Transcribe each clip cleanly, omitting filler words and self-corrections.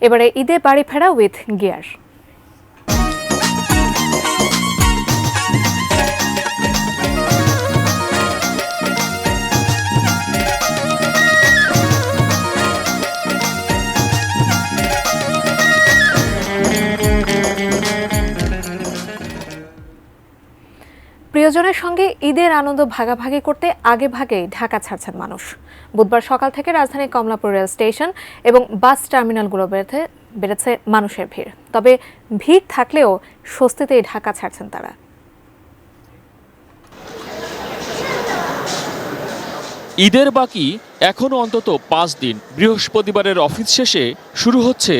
এবারে ঈদে বাড়ি ফেরা উইথ গিয়ার। প্রিয়জনের সঙ্গে ঈদের আনন্দ ভাগাভাগি করতে আগে ভাগেই ঢাকা ছাড়ছেন মানুষ। বুধবার সকাল থেকে রাজধানীর কমলাপুর রেল স্টেশন এবং বাস টার্মিনালগুলো বেড়েছে মানুষের ভিড়। তবে ভিড় থাকলেও স্বস্তিতেই ঢাকা ছাড়ছেন তারা। ঈদের বাকি এখনো অন্তত 5 দিন। বৃহস্পতিবারের অফিস শেষে শুরু হচ্ছে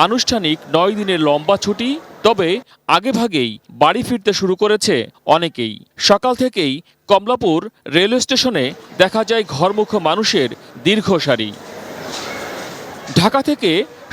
আনুষ্ঠানিক 9 দিনের লম্বা ছুটি। তবে আগেভাগেই বাড়ি ফিরতে শুরু করেছে অনেকেই। সকাল থেকেই কমলাপুর রেলওয়ে স্টেশনে দেখা যায় ঘরমুখো মানুষের দীর্ঘ সারি। ঢাকা থেকে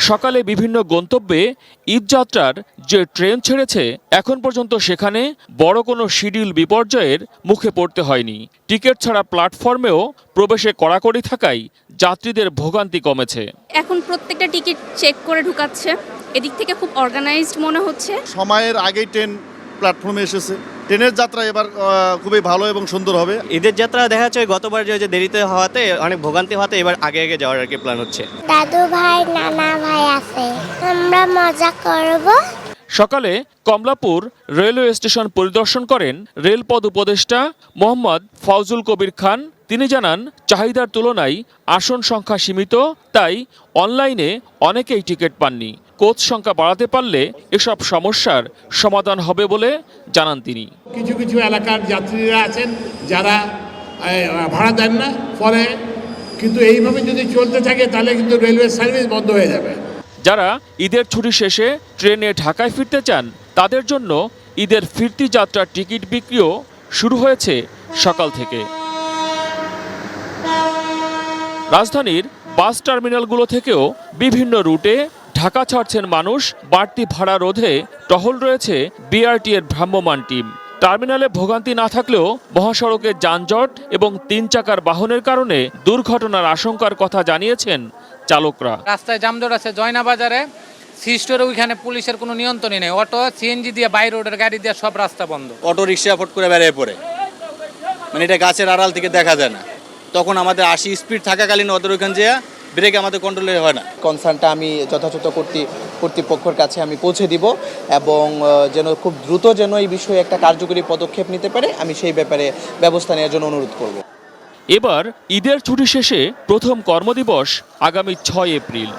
সকালে বিভিন্ন গন্তব্যে ঈদযাত্রার যে ট্রেন ছেড়েছে, এখন পর্যন্ত সেখানে বড় কোনো শিডিউল বিপর্যয়ের মুখে পড়তে হয়নি। টিকিট ছাড়া প্ল্যাটফর্মেও প্রবেশে কড়াকড়ি থাকায় যাত্রীদের ভোগান্তি কমেছে। এখন প্রত্যেকটা টিকিট চেক করে ঢুকাচ্ছে, এদিক থেকে খুব অর্গানাইজড মনে হচ্ছে। সময়ের আগেই ট্রেন প্ল্যাটফর্মে এসেছে। ট্রেনের যাত্রা এবার খুবই ভালো এবং সুন্দর হবে। ঈদের যাত্রা দেখা যাচ্ছে গতবার যে দেরিতে হওয়াতে অনেক ভোগান্তি হওয়াতে এবার আগে আগে যাওয়ার আর কি প্ল্যান হচ্ছে। দাদু ভাই নানা ভাই আছে, আমরা মজা করব। সকালে কমলাপুর রেলওয়ে স্টেশন পরিদর্শন করেন রেলপথ উপদেষ্টা মোহাম্মদ ফজলুল কবির খান। তিনি জানান, চাহিদার তুলনায় আসন সংখ্যা সীমিত, তাই অনলাইনে অনেকেই টিকিট পাননি। কোচ সংখ্যা বাড়াতে পারলে এসব সমস্যার সমাধান হবে বলে জানান তিনি। কিছু কিছু এলাকার যাত্রীরা আছেন যারা ভাড়া দেন না, ফলে কিন্তু এইভাবে যদি চলতে থাকে তাহলে কিন্তু রেলওয়ে সার্ভিস বন্ধ হয়ে যাবে। যারা ঈদের ছুটি শেষে ট্রেনে ঢাকায় ফিরতে চান, তাদের জন্য ঈদের ফিরতি যাত্রার টিকিট বিক্রিও শুরু হয়েছে সকাল থেকে। রাজধানীর বাস টার্মিনালগুলো থেকেও বিভিন্ন রুটে ঢাকা ছাড়ছেন মানুষ। বাড়তি ভাড়া রোধে টহল রয়েছে বিআরটি এর ভ্রাম্যমাণ টিম। টার্মিনালে ভোগান্তি না থাকলেও মহাসড়কে যানজট এবং 3 চাকার বাহনের কারণে দুর্ঘটনার আশঙ্কার কথা জানিয়েছেন চালকরা। রাস্তায় জামজট আছে, জয়নাবাজারে সিস্টোরে, ওইখানে পুলিশের কোনো নিয়ন্ত্রণই নেই। অটো, সিএনজি দিয়ে, বাই রোডের গাড়ি দিয়ে সব রাস্তা বন্ধ। অটো রিক্সা ফট করে বেরিয়ে পড়ে, মানে এটা গাছের আড়াল থেকে দেখা যায় না। তখন আমাদের 80 স্পিড থাকাকালীন ওদের ওইখান যে ব্রেক আমাদের কন্ট্রোলে হয় না। কনসার্নটা আমি যথাযথ কর্তৃপক্ষের কাছে আমি পৌঁছে দিব এবং যেন খুব দ্রুত যেন এই বিষয়ে একটা কার্যকরী পদক্ষেপ নিতে পারে, আমি সেই ব্যাপারে ব্যবস্থা নেওয়ার জন্য অনুরোধ করব। এবার ঈদের ছুটি শেষে প্রথম কর্মদিবস আগামী 6 এপ্রিল।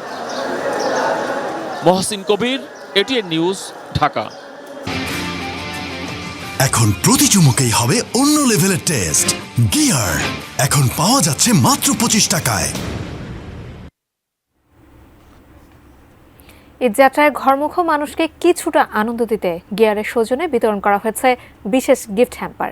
মহসিন কবির, এটিএন নিউজ, ঢাকা। এখন প্রতি চুমুকেই হবে অন্য লেভেলের টেস্ট। গিয়ার এখন পাওয়া যাচ্ছে মাত্র 25 টাকায়। ঈদযাত্রায় ঘরমুখো মানুষকে কিছুটা আনন্দ দিতে গিয়ারের সৌজন্যে বিতরণ করা হয়েছে বিশেষ গিফট হ্যাম্পার।